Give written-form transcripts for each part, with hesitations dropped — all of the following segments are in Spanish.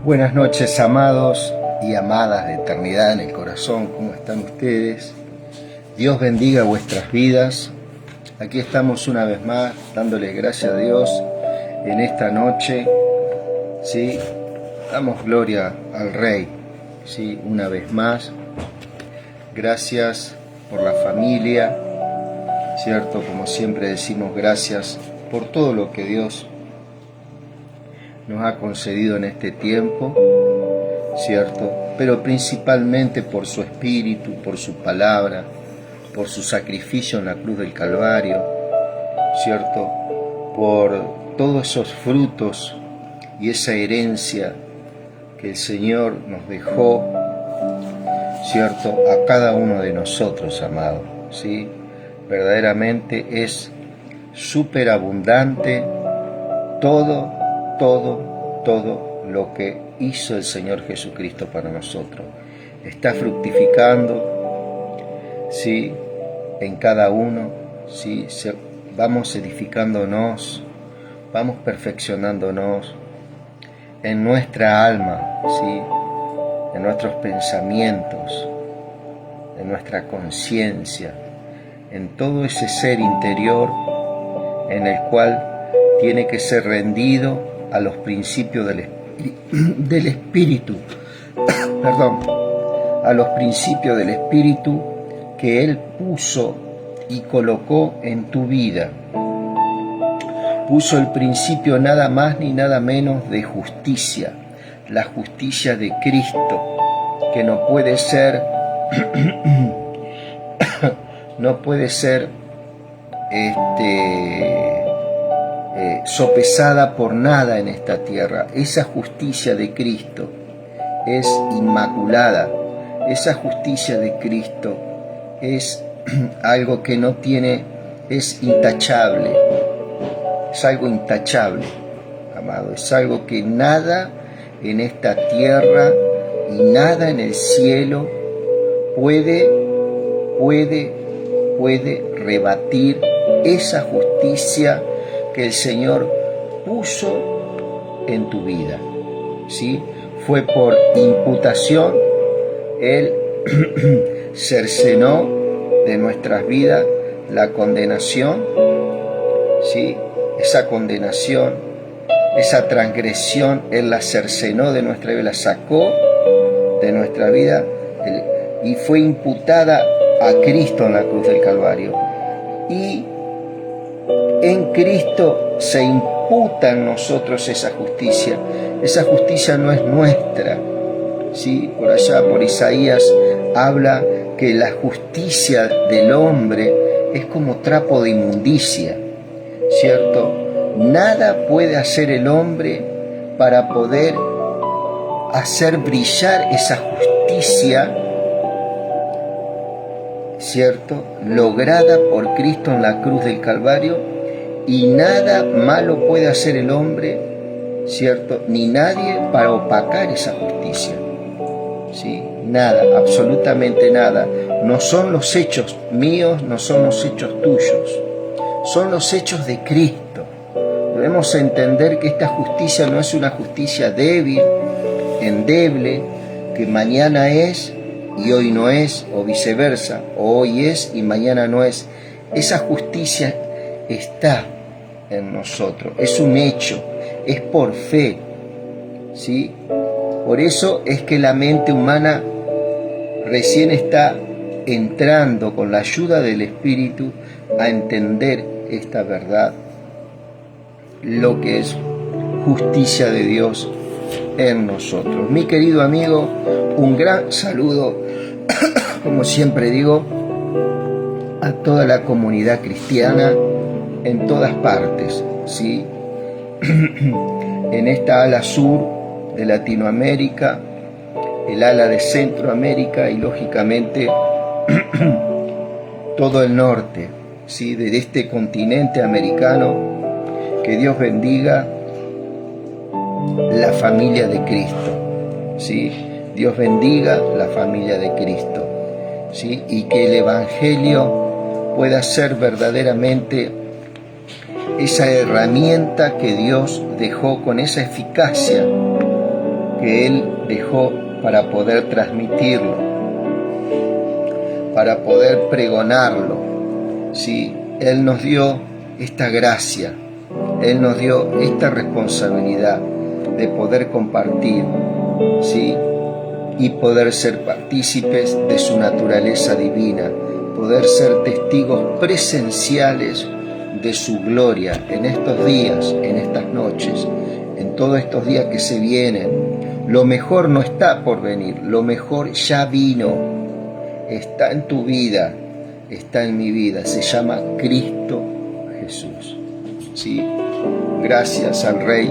Buenas noches, amados y amadas de eternidad en el corazón. ¿Cómo están ustedes? Dios bendiga vuestras vidas. Aquí estamos una vez más dándole gracias a Dios en esta noche. ¿Sí? Damos gloria al Rey. ¿Sí? Una vez más. Gracias por la familia. ¿Cierto? Como siempre decimos, gracias por todo lo que Dios nos ha concedido en este tiempo, ¿cierto? Pero principalmente por su Espíritu, por su palabra, por su sacrificio en la cruz del Calvario, ¿cierto? Por todos esos frutos y esa herencia que el Señor nos dejó, ¿cierto? A cada uno de nosotros, amado, ¿sí? Verdaderamente es súper abundante todo lo que hizo el Señor Jesucristo para nosotros. Está fructificando, ¿sí? En cada uno, ¿sí? Vamos edificándonos, vamos perfeccionándonos en nuestra alma, ¿sí? En nuestros pensamientos, en nuestra conciencia, en todo ese ser interior en el cual tiene que ser rendido a los principios del Espíritu, perdón, a los principios del Espíritu que Él puso y colocó en tu vida. Puso el principio nada más ni nada menos de justicia, la justicia de Cristo, que no puede ser, sopesada por nada en esta tierra. Esa justicia de Cristo es inmaculada. Esa justicia de Cristo es algo que no tiene, es intachable. Es algo intachable, amado. Es algo que nada en esta tierra y nada en el cielo puede rebatir esa justicia que el Señor puso en tu vida, ¿sí? Fue por imputación. Él cercenó de nuestras vidas la condenación, ¿sí? Esa condenación, esa transgresión, Él la cercenó de nuestra vida, la sacó de nuestra vida y fue imputada a Cristo en la cruz del Calvario. Y en Cristo se imputa en nosotros esa justicia. Esa justicia no es nuestra, ¿sí? Por allá, por Isaías, habla que la justicia del hombre es como trapo de inmundicia, ¿cierto? Nada puede hacer el hombre para poder hacer brillar esa justicia, ¿cierto? Lograda por Cristo en la cruz del Calvario. Y nada malo puede hacer el hombre, ¿cierto? Ni nadie para opacar esa justicia, ¿sí? Nada, absolutamente nada. No son los hechos míos, no son los hechos tuyos, son los hechos de Cristo. Debemos entender que esta justicia no es una justicia débil, endeble, que mañana es y hoy no es, o viceversa, o hoy es y mañana no es. Esa justicia está en nosotros, es un hecho, es por fe, ¿sí? Por eso es que la mente humana recién está entrando con la ayuda del Espíritu a entender esta verdad, lo que es justicia de Dios en nosotros. Mi querido amigo, un gran saludo, como siempre digo, a toda la comunidad cristiana en todas partes, ¿sí? En esta ala sur de Latinoamérica, el ala de Centroamérica y lógicamente todo el norte, ¿sí? De este continente americano. Que Dios bendiga la familia de Cristo, ¿sí? Dios bendiga la familia de Cristo, ¿sí? Y que el Evangelio pueda ser verdaderamente esa herramienta que Dios dejó con esa eficacia que Él dejó para poder transmitirlo, para poder pregonarlo. ¿Sí? Él nos dio esta gracia, Él nos dio esta responsabilidad de poder compartir, ¿sí? Y poder ser partícipes de su naturaleza divina, poder ser testigos presenciales de su gloria en estos días, en estas noches, en todos estos días que se vienen. Lo mejor no está por venir, lo mejor ya vino, está en tu vida, está en mi vida, se llama Cristo Jesús. ¿Sí? Gracias al Rey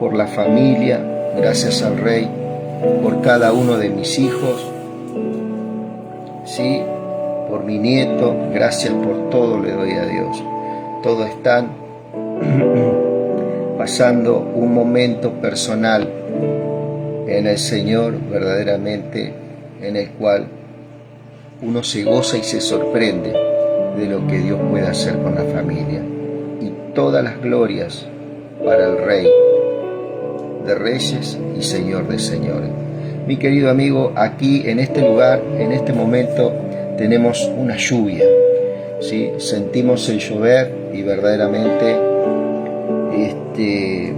por la familia, gracias al Rey por cada uno de mis hijos, ¿sí? Por mi nieto, gracias por todo le doy a Dios. Todos están pasando un momento personal en el Señor, verdaderamente, en el cual uno se goza y se sorprende de lo que Dios puede hacer con la familia. Y todas las glorias para el Rey de Reyes y Señor de Señores. Mi querido amigo, aquí en este lugar, en este momento, tenemos una lluvia, ¿sí? Sentimos el llover y verdaderamente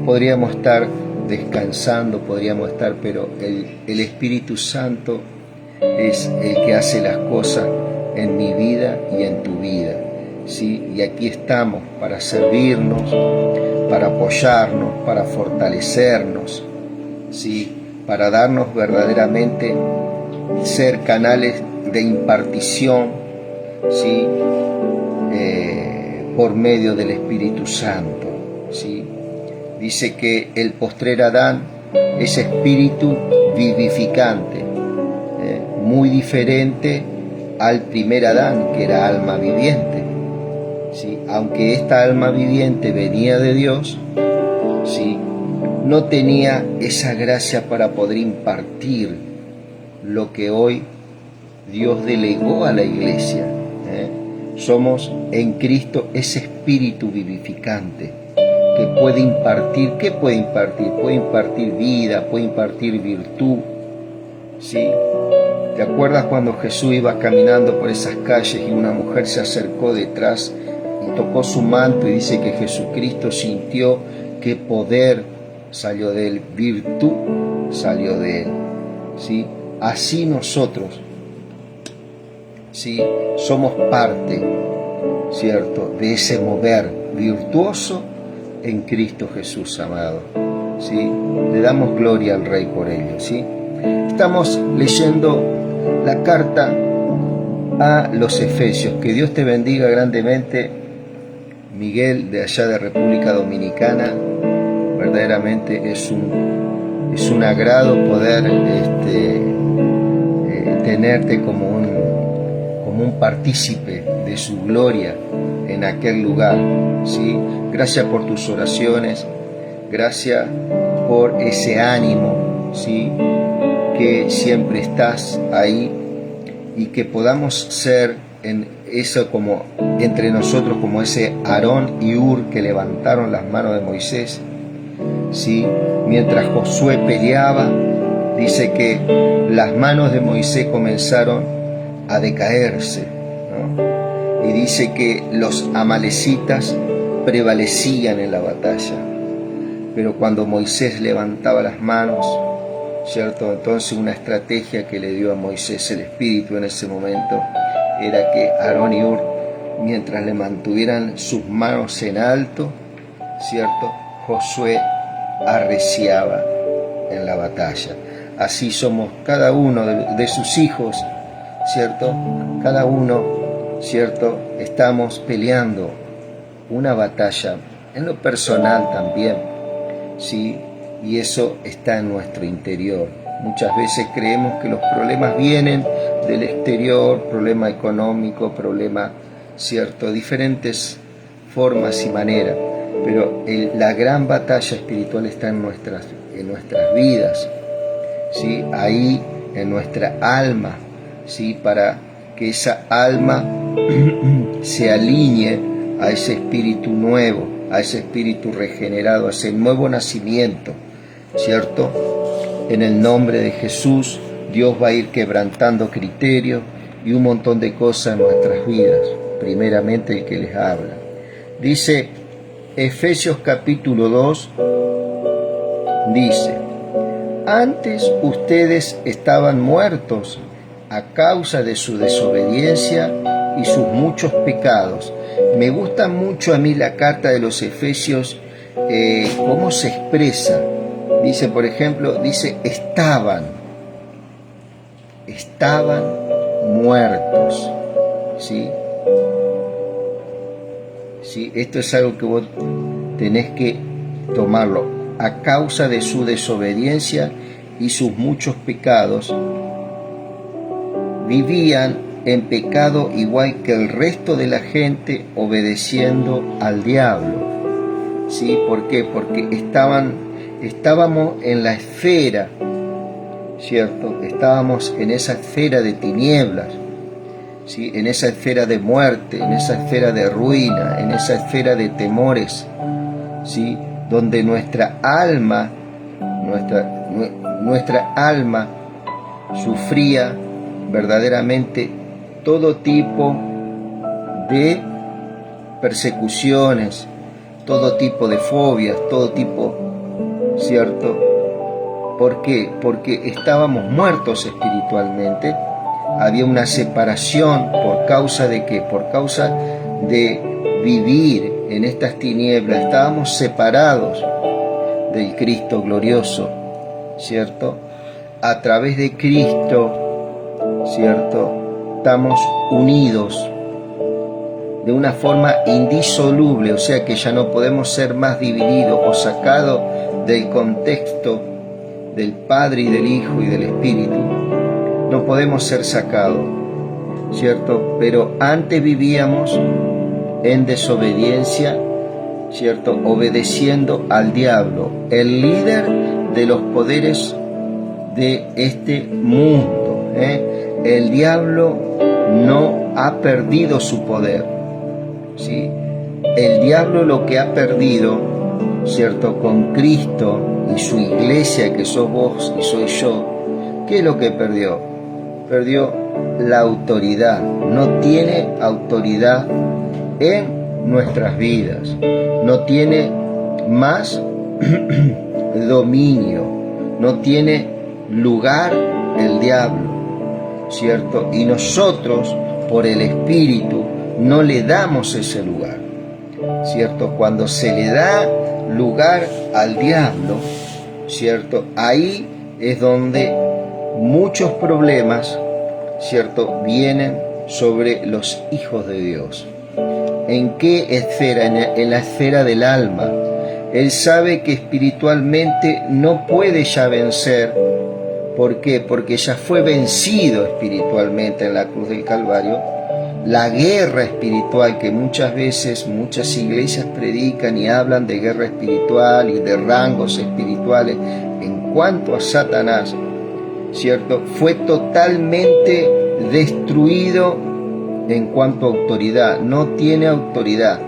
podríamos estar descansando, pero el Espíritu Santo es el que hace las cosas en mi vida y en tu vida, ¿sí? Y aquí estamos para servirnos, para apoyarnos, para fortalecernos, ¿sí? Para darnos verdaderamente ser canales de impartición, ¿sí? Por medio del Espíritu Santo, ¿sí? Dice que el postrer Adán es espíritu vivificante, muy diferente al primer Adán, que era alma viviente, ¿sí? Aunque esta alma viviente venía de Dios, ¿sí? No tenía esa gracia para poder impartir lo que hoy Dios delegó a la iglesia. Somos en Cristo ese espíritu vivificante que puede impartir. ¿Qué puede impartir? Puede impartir vida, puede impartir virtud, ¿sí? ¿Te acuerdas cuando Jesús iba caminando por esas calles y una mujer se acercó detrás y tocó su manto y dice que Jesucristo sintió que poder salió de él, virtud salió de él, ¿sí? Así nosotros, ¿sí? Somos parte, ¿cierto?, de ese mover virtuoso en Cristo Jesús, amado, ¿sí? Le damos gloria al Rey por ello, ¿sí? Estamos leyendo la carta a los Efesios. Que Dios te bendiga grandemente, Miguel, de allá de República Dominicana. Verdaderamente es un agrado poder tenerte como un partícipe de su gloria en aquel lugar, ¿sí? Gracias por tus oraciones, gracias por ese ánimo, ¿sí?, que siempre estás ahí, y que podamos ser en eso, como entre nosotros, como ese Aarón y Hur que levantaron las manos de Moisés, ¿sí? Mientras Josué peleaba, dice que las manos de Moisés comenzaron a decaerse, ¿no? Y dice que los amalecitas prevalecían en la batalla, pero cuando Moisés levantaba las manos, ¿cierto?, entonces una estrategia que le dio a Moisés el Espíritu en ese momento era que Aarón y Hur, mientras le mantuvieran sus manos en alto, ¿cierto?, Josué arreciaba en la batalla. Así somos cada uno de sus hijos, ¿cierto? Cada uno, ¿cierto?, estamos peleando una batalla en lo personal también, ¿sí? Y eso está en nuestro interior. Muchas veces creemos que los problemas vienen del exterior, problema económico, problema, ¿cierto?, diferentes formas y maneras, pero la gran batalla espiritual está en nuestras vidas, ¿sí? Ahí en nuestra alma, ¿sí?, para que esa alma se alinee a ese espíritu nuevo, a ese espíritu regenerado, a ese nuevo nacimiento, ¿cierto?, en el nombre de Jesús, Dios va a ir quebrantando criterios y un montón de cosas en nuestras vidas. Primeramente el que les habla. Dice Efesios capítulo 2, dice: antes ustedes estaban muertos a causa de su desobediencia y sus muchos pecados. Me gusta mucho a mí la carta de los Efesios, cómo se expresa. Dice, por ejemplo, dice estaban muertos, ¿sí? ¿Sí? Esto es algo que vos tenés que tomarlo. A causa de su desobediencia y sus muchos pecados, vivían en pecado igual que el resto de la gente, obedeciendo al diablo. ¿Sí? ¿Por qué? Porque estábamos en la esfera, ¿cierto? Estábamos en esa esfera de tinieblas, ¿sí? En esa esfera de muerte, en esa esfera de ruina, en esa esfera de temores, ¿sí? Donde nuestra alma sufría verdaderamente todo tipo de persecuciones, todo tipo de fobias, todo tipo, ¿cierto? ¿Por qué? Porque estábamos muertos espiritualmente. Había una separación. ¿Por causa de qué? Por causa de vivir en estas tinieblas. Estábamos separados del Cristo glorioso, ¿cierto? A través de Cristo, ¿cierto? Estamos unidos de una forma indisoluble, o sea que ya no podemos ser más divididos o sacados del contexto del Padre y del Hijo y del Espíritu. No podemos ser sacados, ¿cierto? Pero antes vivíamos en desobediencia, ¿cierto? Obedeciendo al diablo, el líder de los poderes de este mundo, ¿eh? El diablo no ha perdido su poder, ¿sí? El diablo lo que ha perdido, ¿cierto? Con Cristo y su iglesia, que sos vos y soy yo, ¿qué es lo que perdió? Perdió la autoridad. No tiene autoridad en nuestras vidas. No tiene más dominio. No tiene lugar el diablo, ¿cierto? Y nosotros, por el Espíritu, no le damos ese lugar, ¿cierto? Cuando se le da lugar al diablo, ¿cierto? Ahí es donde muchos problemas, ¿cierto?, vienen sobre los hijos de Dios. ¿En qué esfera? En la esfera del alma. Él sabe que espiritualmente no puede ya vencer. ¿Por qué? Porque ya fue vencido espiritualmente en la cruz del Calvario. La guerra espiritual que muchas veces muchas iglesias predican y hablan de guerra espiritual y de rangos espirituales en cuanto a Satanás, ¿cierto?, fue totalmente destruido en cuanto a autoridad. No tiene autoridad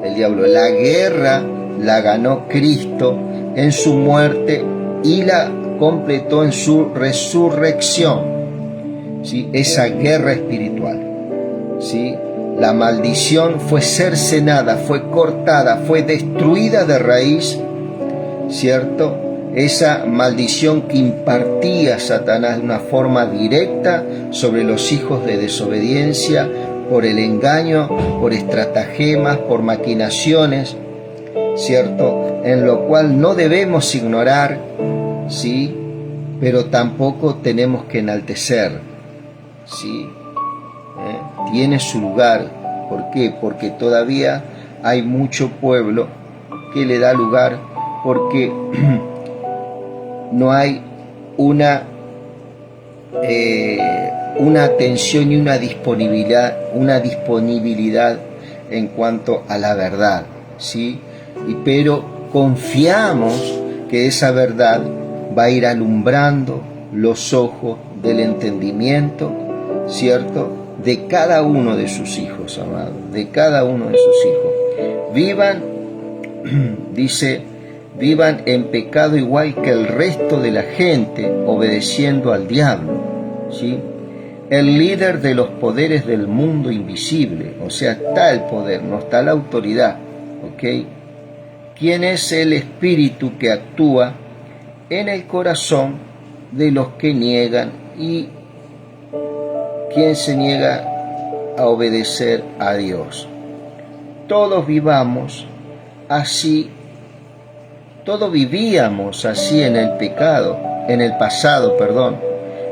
el diablo. La guerra la ganó Cristo en su muerte y la completó en su resurrección, ¿sí? Esa guerra espiritual, ¿sí? La maldición fue cercenada, fue cortada, fue destruida de raíz, ¿cierto? Esa maldición que impartía Satanás de una forma directa sobre los hijos de desobediencia, por el engaño, por estratagemas, por maquinaciones, ¿cierto? En lo cual no debemos ignorar, ¿sí? Pero tampoco tenemos que enaltecer, ¿sí? Tiene su lugar. ¿Por qué? Porque todavía hay mucho pueblo que le da lugar, porque no hay una atención y una disponibilidad en cuanto a la verdad, ¿sí? Pero confiamos que esa verdad va a ir alumbrando los ojos del entendimiento, ¿cierto?, de cada uno de sus hijos, amados, de cada uno de sus hijos. Vivan, dice, vivan en pecado igual que el resto de la gente, obedeciendo al diablo, ¿sí? El líder de los poderes del mundo invisible, o sea, está el poder, no está la autoridad, ¿ok? ¿Quién es el espíritu que actúa en el corazón de los que niegan y quién se niega a obedecer a Dios? Todos vivíamos así en el pasado,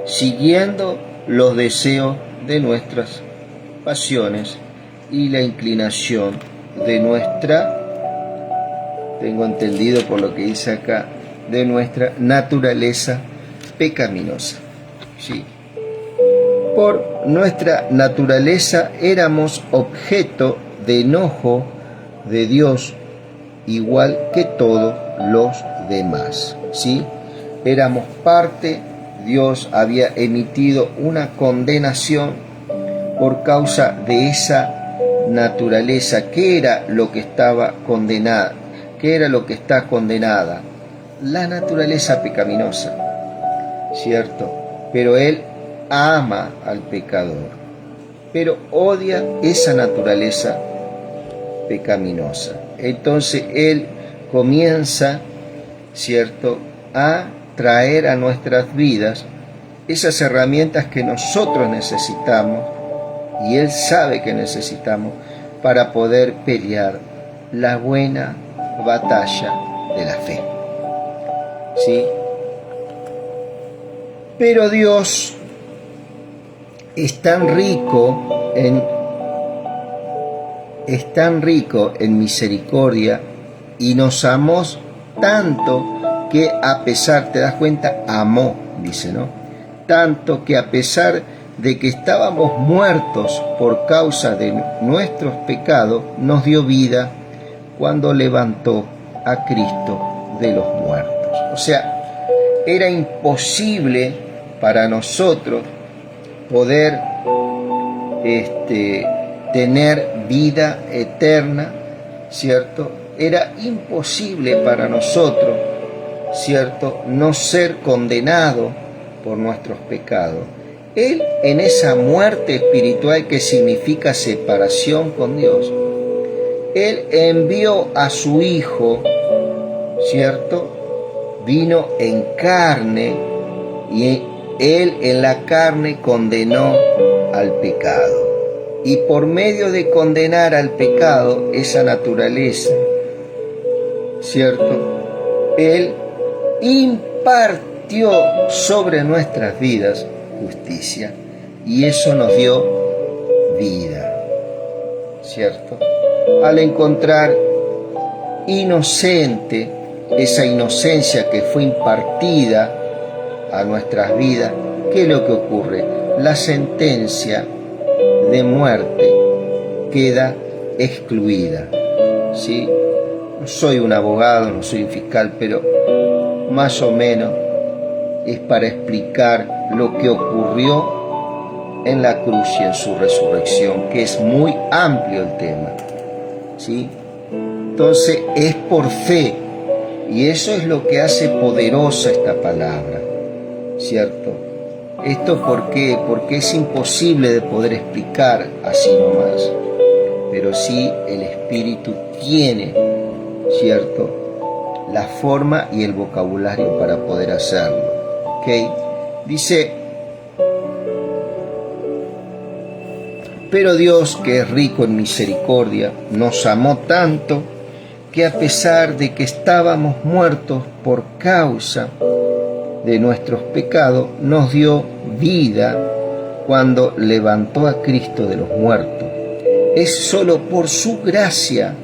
siguiendo los deseos de nuestras pasiones y la inclinación de nuestra, tengo entendido por lo que dice acá, de nuestra naturaleza pecaminosa. Sí. Por nuestra naturaleza éramos objeto de enojo de Dios, igual que todos los demás. ¿Sí? Éramos parte. Dios había emitido una condenación por causa de esa naturaleza. ¿Qué era lo que estaba condenada? ¿Qué era lo que está condenada? La naturaleza pecaminosa, ¿cierto? Pero Él ama al pecador, pero odia esa naturaleza pecaminosa. Entonces Él comienza, ¿cierto?, a traer a nuestras vidas esas herramientas que nosotros necesitamos y Él sabe que necesitamos para poder pelear la buena batalla de la fe. ¿Sí? Pero Dios es tan rico en misericordia y nos amó tanto que a pesar, te das cuenta, amó, dice, ¿no? Tanto que a pesar de que estábamos muertos por causa de nuestros pecados, nos dio vida cuando levantó a Cristo de los muertos. O sea, era imposible para nosotros poder tener vida eterna, ¿cierto? Era imposible para nosotros, ¿cierto?, no ser condenado por nuestros pecados. Él, en esa muerte espiritual que significa separación con Dios, Él envió a su Hijo, ¿cierto? Vino en carne y Él en la carne condenó al pecado. Y por medio de condenar al pecado, esa naturaleza, ¿cierto?, Él impartió sobre nuestras vidas justicia y eso nos dio vida, ¿cierto? Al encontrar inocente esa inocencia que fue impartida a nuestras vidas, ¿qué es lo que ocurre? La sentencia de muerte queda excluida, ¿sí? No soy un abogado, no soy un fiscal, pero más o menos es para explicar lo que ocurrió en la cruz y en su resurrección, que es muy amplio el tema, ¿sí? Entonces es por fe, y eso es lo que hace poderosa esta palabra, ¿cierto? ¿Esto por qué? Porque es imposible de poder explicar así nomás, pero sí el Espíritu tiene, ¿cierto?, la forma y el vocabulario para poder hacerlo. ¿Ok? Dice, pero Dios, que es rico en misericordia, nos amó tanto que a pesar de que estábamos muertos por causa de nuestros pecados, nos dio vida cuando levantó a Cristo de los muertos. Es solo por su gracia,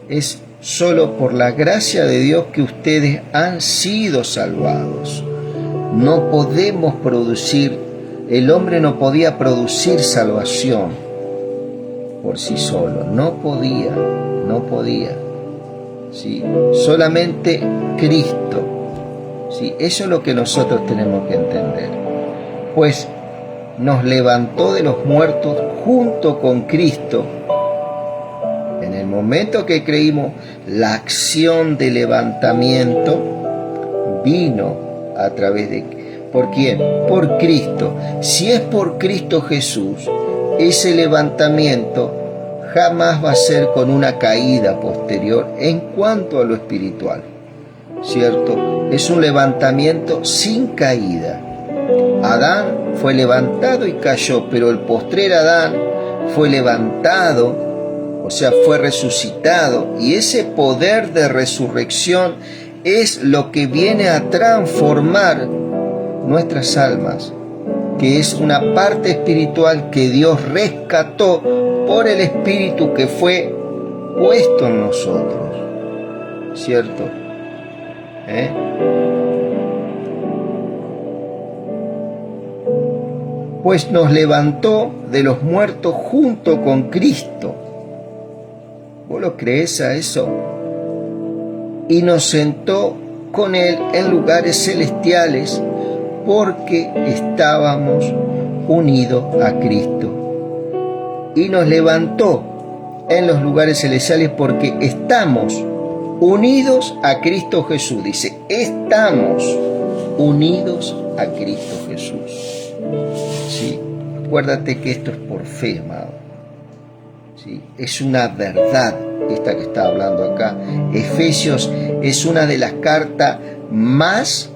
es solo por la gracia de Dios que ustedes han sido salvados. No podemos producir, el hombre no podía producir salvación por sí solo, no podía, ¿sí? Solamente Cristo, ¿sí? Eso es lo que nosotros tenemos que entender, pues nos levantó de los muertos junto con Cristo en el momento que creímos, la acción de levantamiento vino a través de... ¿Por quién? Por Cristo. Si es por Cristo Jesús, ese levantamiento jamás va a ser con una caída posterior en cuanto a lo espiritual, ¿cierto? Es un levantamiento sin caída. Adán fue levantado y cayó, pero el postrer Adán fue levantado, o sea, fue resucitado, y ese poder de resurrección es lo que viene a transformar nuestras almas, que es una parte espiritual que Dios rescató por el Espíritu que fue puesto en nosotros, ¿cierto? Pues nos levantó de los muertos junto con Cristo. ¿Vos lo crees a eso? Y nos sentó con Él en lugares celestiales porque estábamos unidos a Cristo. Y nos levantó en los lugares celestiales porque estamos unidos a Cristo Jesús. Dice, estamos unidos a Cristo Jesús. ¿Sí? Acuérdate que esto es por fe, amado. ¿Sí? Es una verdad esta que está hablando acá. Efesios es una de las cartas más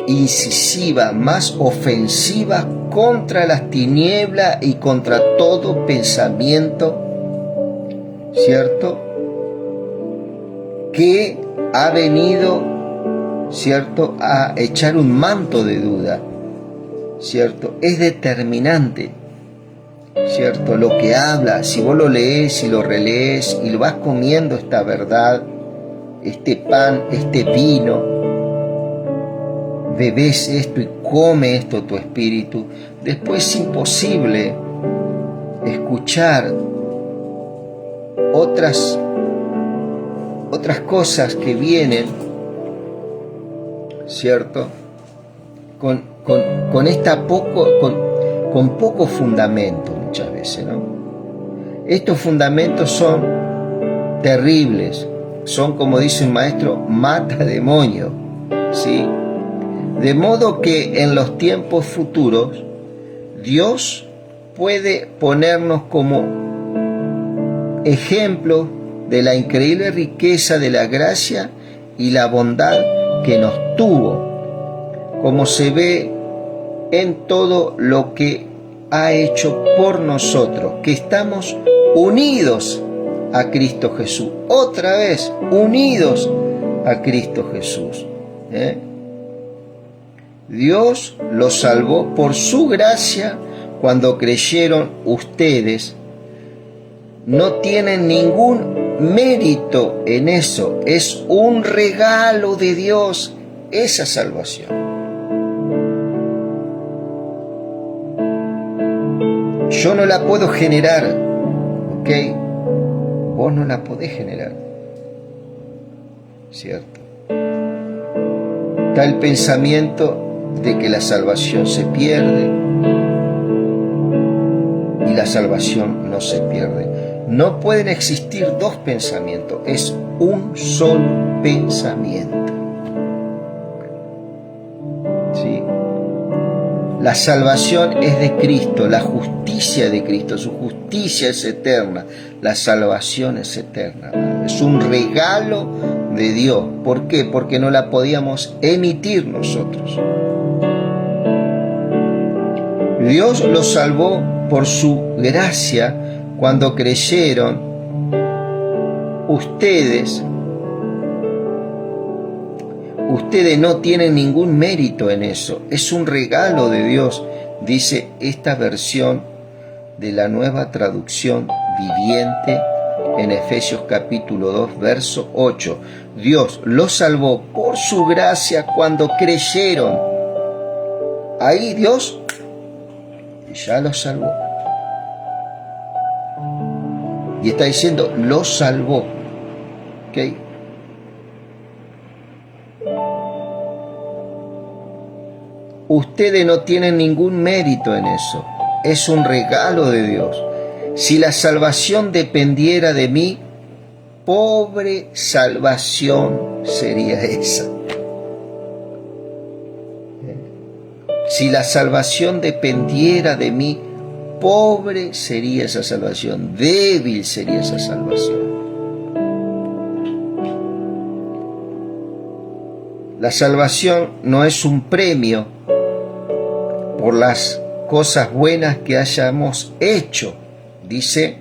incisiva, más ofensiva contra las tinieblas y contra todo pensamiento, ¿cierto?, que ha venido, ¿cierto?, a echar un manto de duda, ¿cierto? Es determinante, ¿cierto?, lo que habla. Si vos lo lees y lo relees y lo vas comiendo esta verdad, este pan, este vino, bebés esto y come esto tu espíritu, después es imposible escuchar otras cosas que vienen, ¿cierto?, con poco fundamento muchas veces, ¿no? Estos fundamentos son terribles, son, como dice un maestro, mata demonio, ¿sí? De modo que en los tiempos futuros Dios puede ponernos como ejemplo de la increíble riqueza de la gracia y la bondad que nos tuvo, como se ve en todo lo que ha hecho por nosotros, que estamos unidos a Cristo Jesús. Otra vez, unidos a Cristo Jesús. Dios los salvó por su gracia cuando creyeron. Ustedes no tienen ningún mérito en eso. Es un regalo de Dios esa salvación. Yo no la puedo generar, ¿ok? Vos no la podés generar, ¿cierto? Está el pensamiento de que la salvación se pierde y la salvación no se pierde. No pueden existir dos pensamientos, es un solo pensamiento. ¿Sí? La salvación es de Cristo, la justicia de Cristo, su justicia es eterna, la salvación es eterna. Es un regalo de Dios. ¿Por qué? Porque no la podíamos emitir nosotros. Dios los salvó por su gracia cuando creyeron. Ustedes no tienen ningún mérito en eso. Es un regalo de Dios, dice esta versión de la Nueva Traducción Viviente en Efesios capítulo 2, verso 8. Dios los salvó por su gracia cuando creyeron. Ahí Dios ya los salvó. Y está diciendo, los salvó. ¿Ok? Ustedes no tienen ningún mérito en eso. Es un regalo de Dios. Si la salvación dependiera de mí, pobre salvación sería esa. Si la salvación dependiera de mí, pobre sería esa salvación, débil sería esa salvación. La salvación no es un premio por las cosas buenas que hayamos hecho, dice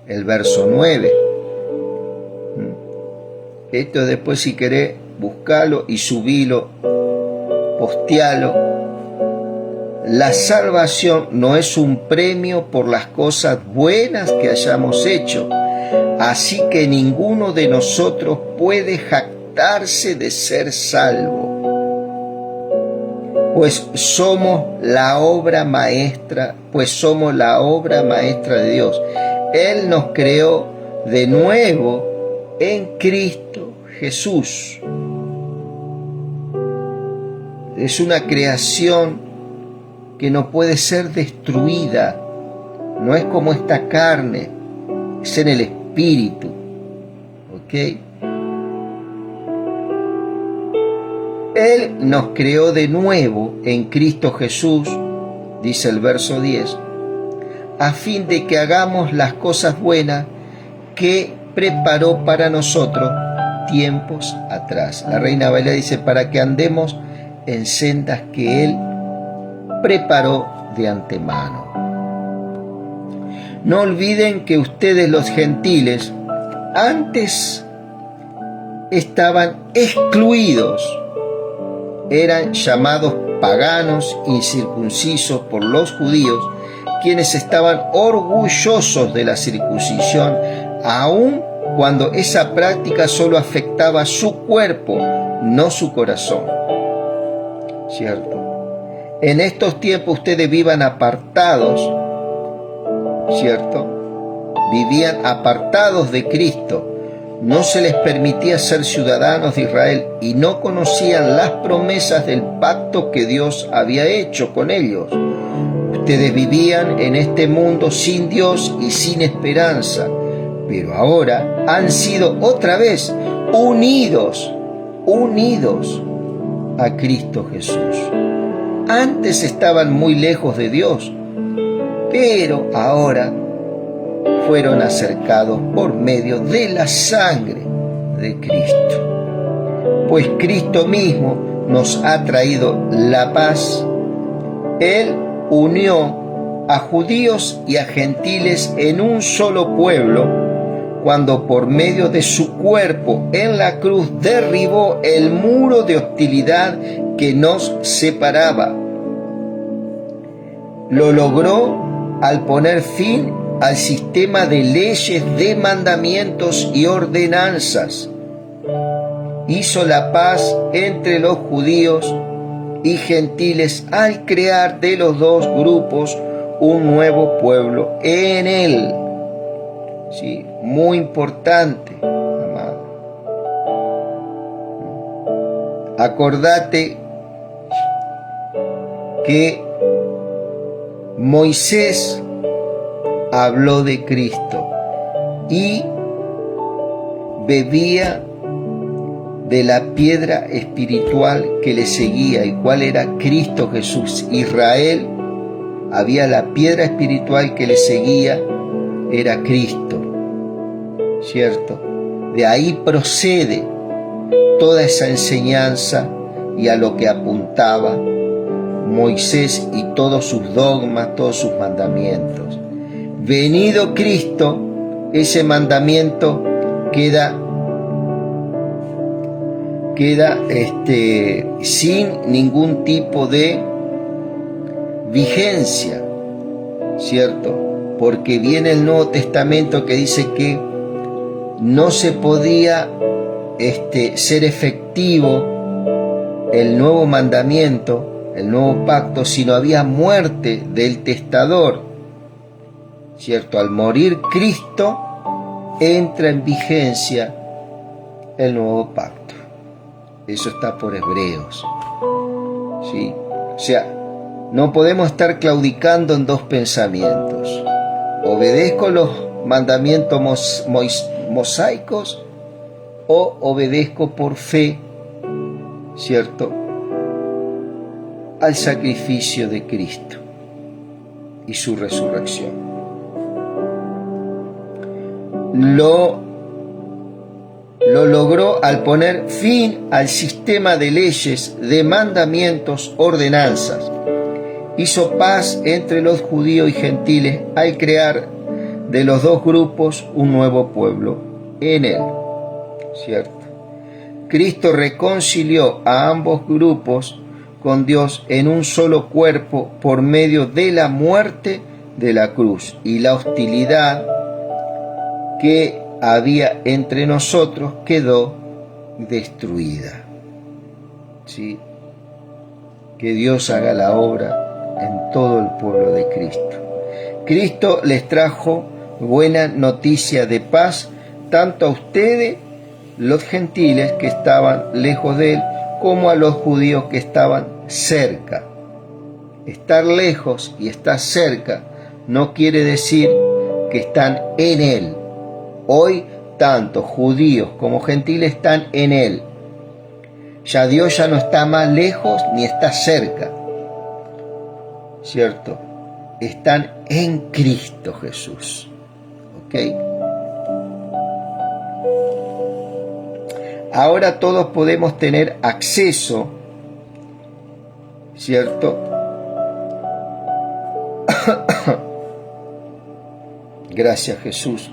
el verso 9. Esto después, si querés, buscalo y subilo, postealo. La salvación no es un premio por las cosas buenas que hayamos hecho, así que ninguno de nosotros puede jactarse de ser salvo, pues somos la obra maestra de Dios. Él nos creó de nuevo en Cristo Jesús. Es una creación que no puede ser destruida, no es como esta carne, es en el espíritu, ¿ok? Él nos creó de nuevo en Cristo Jesús, dice el verso 10, a fin de que hagamos las cosas buenas que preparó para nosotros tiempos atrás. La Reina Valera dice, para que andemos en sendas que Él preparó de antemano. No olviden que ustedes, los gentiles, antes estaban excluidos, eran llamados paganos, incircuncisos por los judíos, quienes estaban orgullosos de la circuncisión, aun cuando esa práctica solo afectaba su cuerpo, no su corazón. ¿Cierto? En estos tiempos ustedes vivan apartados, ¿cierto? Vivían apartados de Cristo. No se les permitía ser ciudadanos de Israel y no conocían las promesas del pacto que Dios había hecho con ellos. Ustedes vivían en este mundo sin Dios y sin esperanza, pero ahora han sido otra vez unidos a Cristo Jesús. Antes estaban muy lejos de Dios, pero ahora fueron acercados por medio de la sangre de Cristo. Pues Cristo mismo nos ha traído la paz. Él unió a judíos y a gentiles en un solo pueblo, cuando por medio de su cuerpo en la cruz derribó el muro de hostilidad que nos separaba. Lo logró al poner fin al sistema de leyes, de mandamientos y ordenanzas. Hizo la paz entre los judíos y gentiles al crear de los dos grupos un nuevo pueblo en él. Sí, muy importante, amado. Acordate que Moisés habló de Cristo y bebía de la piedra espiritual que le seguía. ¿Y cuál era? Cristo Jesús. Israel, había la piedra espiritual que le seguía, era Cristo, ¿cierto? De ahí procede toda esa enseñanza y a lo que apuntaba Moisés y todos sus dogmas, todos sus mandamientos. Venido Cristo, ese mandamiento queda sin ningún tipo de vigencia, ¿cierto? Porque viene el Nuevo Testamento que dice que no se podía ser efectivo el nuevo mandamiento, el nuevo pacto, si no había muerte del testador, ¿cierto? Al morir Cristo, entra en vigencia el nuevo pacto. Eso está por Hebreos, ¿sí? O sea, no podemos estar claudicando en dos pensamientos. ¿obedezco los mandamientos mosaicos o obedezco por fe, cierto, al sacrificio de Cristo y su resurrección? Lo logró al poner fin al sistema de leyes, de mandamientos, ordenanzas. Hizo paz entre los judíos y gentiles al crear de los dos grupos un nuevo pueblo en él, ¿cierto? Cristo reconcilió a ambos grupos con Dios en un solo cuerpo por medio de la muerte de la cruz, y la hostilidad que había entre nosotros quedó destruida. ¿Sí? Que Dios haga la obra en todo el pueblo de Cristo. Cristo les trajo buena noticia de paz, tanto a ustedes, los gentiles que estaban lejos de él, como a los judíos que estaban cerca. Estar lejos y estar cerca no quiere decir que están en él. Hoy tanto judíos como gentiles están en él. Ya Dios ya no está más lejos ni está cerca, ¿cierto? Están en Cristo Jesús. ¿Ok? Ahora todos podemos tener acceso, ¿cierto? Gracias, Jesús.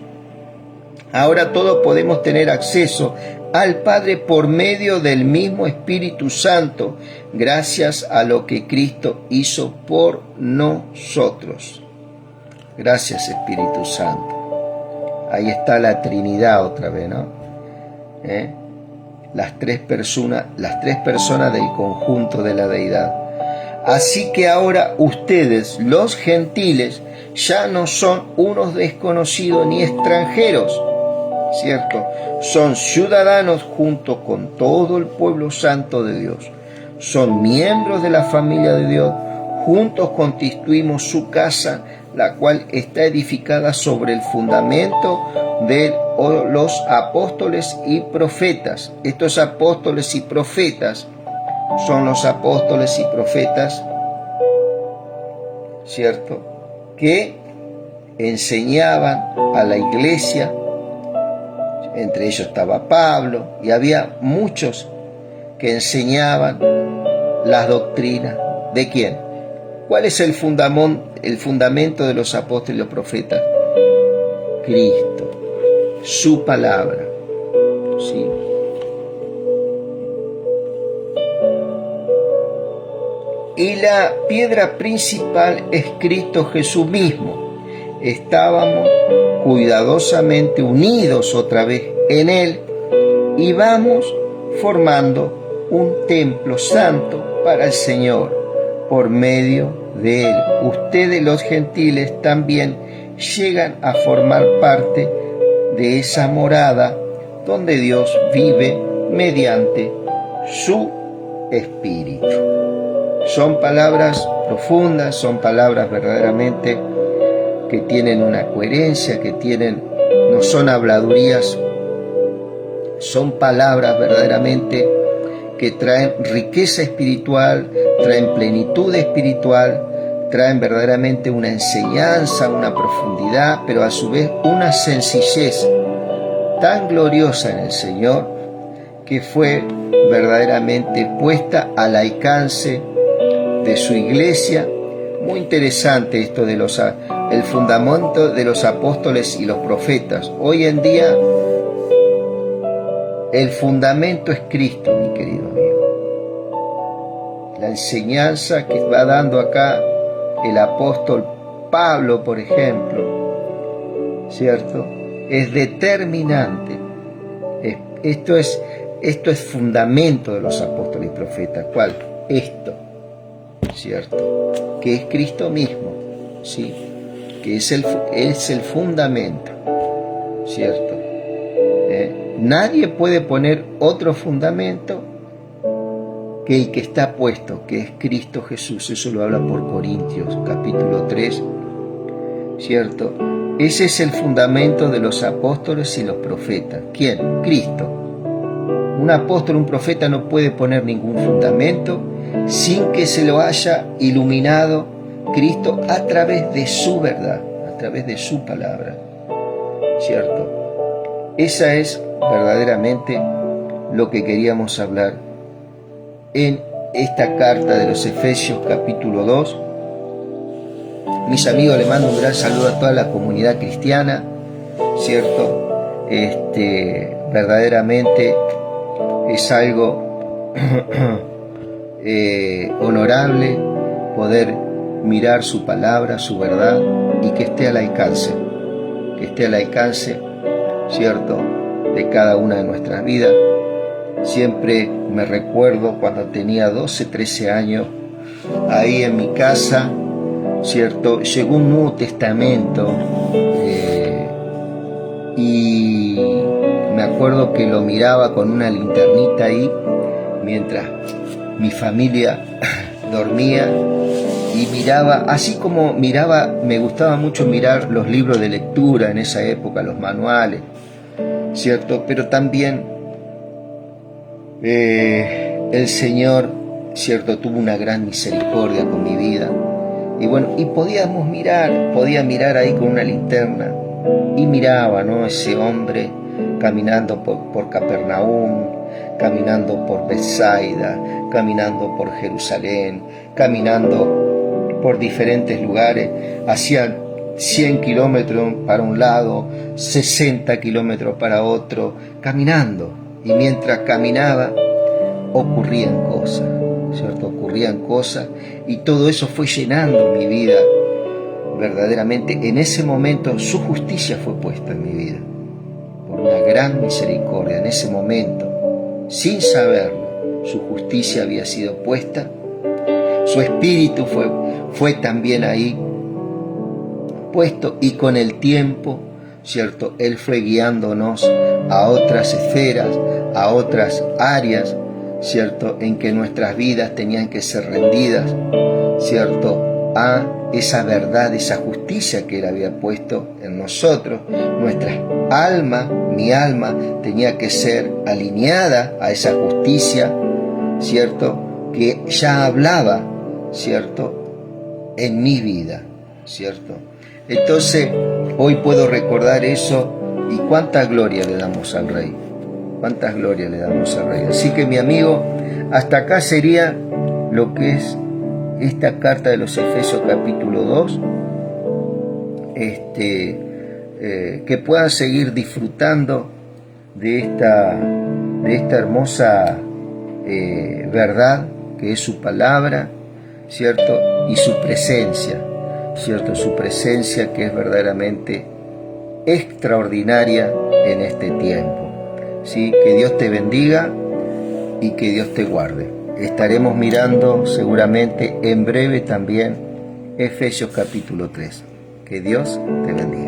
Ahora todos podemos tener acceso al Padre por medio del mismo Espíritu Santo, gracias a lo que Cristo hizo por nosotros. Gracias, Espíritu Santo. Ahí está la Trinidad otra vez, ¿no? Las tres personas del conjunto de la deidad. Así que ahora ustedes, los gentiles, ya no son unos desconocidos ni extranjeros, ¿cierto? Son ciudadanos junto con todo el pueblo santo de Dios. Son miembros de la familia de Dios. Juntos constituimos su casa, la cual está edificada sobre el fundamento de los apóstoles y profetas. Estos apóstoles y profetas son los apóstoles y profetas, ¿cierto?, que enseñaban a la iglesia. Entre ellos estaba Pablo, y había muchos que enseñaban las doctrinas. ¿De quién? ¿Cuál es el fundamento de los apóstoles y los profetas? Cristo, su palabra, ¿sí? Y la piedra principal es Cristo Jesús mismo. Estábamos cuidadosamente unidos otra vez en Él y vamos formando un templo santo para el Señor por medio de Él. Ustedes, los gentiles, también llegan a formar parte de esa morada donde Dios vive mediante su Espíritu. Son palabras profundas, son palabras verdaderamente que tienen una coherencia, no son habladurías, son palabras verdaderamente que traen riqueza espiritual, traen plenitud espiritual, traen verdaderamente una enseñanza, una profundidad, pero a su vez una sencillez tan gloriosa en el Señor que fue verdaderamente puesta al alcance de su iglesia. Muy interesante esto de el fundamento de los apóstoles y los profetas. Hoy en día el fundamento es Cristo, mi querido amigo. La enseñanza que va dando acá el apóstol Pablo, por ejemplo, ¿cierto?, es determinante. Esto es fundamento de los apóstoles y profetas. ¿Cuál? Esto, ¿cierto?, que es Cristo mismo, ¿sí?, que es el fundamento, ¿cierto? Nadie puede poner otro fundamento que el que está puesto, que es Cristo Jesús. Eso lo habla por Corintios, capítulo 3, ¿cierto? Ese es el fundamento de los apóstoles y los profetas. ¿Quién? Cristo. Un apóstol, un profeta no puede poner ningún fundamento sin que se lo haya iluminado Cristo a través de su verdad, a través de su palabra, ¿cierto? Esa es verdaderamente lo que queríamos hablar en esta carta de los Efesios capítulo 2. Mis amigos, les mando un gran saludo a toda la comunidad cristiana, ¿cierto? Verdaderamente es algo honorable poder mirar su palabra, su verdad, y que esté al alcance, ¿cierto?, de cada una de nuestras vidas. Siempre me recuerdo cuando tenía 12, 13 años, ahí en mi casa, ¿cierto?, llegó un Nuevo Testamento y me acuerdo que lo miraba con una linternita ahí mientras mi familia dormía, y miraba, así como miraba, me gustaba mucho mirar los libros de lectura en esa época, los manuales, ¿cierto? Pero también el Señor, ¿cierto?, tuvo una gran misericordia con mi vida. Y bueno, y podía mirar ahí con una linterna, y miraba, ¿no?, ese hombre caminando por Capernaum, caminando por Bethsaida, caminando por Jerusalén, caminando por diferentes lugares, hacía 100 kilómetros para un lado, 60 kilómetros para otro, caminando. Y mientras caminaba, ocurrían cosas, ¿cierto? Ocurrían cosas, y todo eso fue llenando mi vida. Verdaderamente, en ese momento, su justicia fue puesta en mi vida, por una gran misericordia. En ese momento, sin saberlo, su justicia había sido puesta. Su espíritu fue también ahí puesto, y con el tiempo, ¿cierto?, Él fue guiándonos a otras esferas, a otras áreas, ¿cierto?, en que nuestras vidas tenían que ser rendidas, ¿cierto?, a esa verdad, esa justicia que Él había puesto en nosotros. Nuestra alma, mi alma, tenía que ser alineada a esa justicia, ¿cierto?, que ya hablaba, ¿cierto?, en mi vida, ¿cierto? Entonces, hoy puedo recordar eso, y cuánta gloria le damos al Rey, cuánta gloria le damos al Rey. Así que, mi amigo, hasta acá sería lo que es esta carta de los Efesios capítulo 2, que puedan seguir disfrutando de esta hermosa verdad que es su palabra, ¿cierto?, y su presencia, ¿cierto?, su presencia, que es verdaderamente extraordinaria en este tiempo, ¿sí? Que Dios te bendiga y que Dios te guarde. Estaremos mirando seguramente en breve también Efesios capítulo 3. Que Dios te bendiga.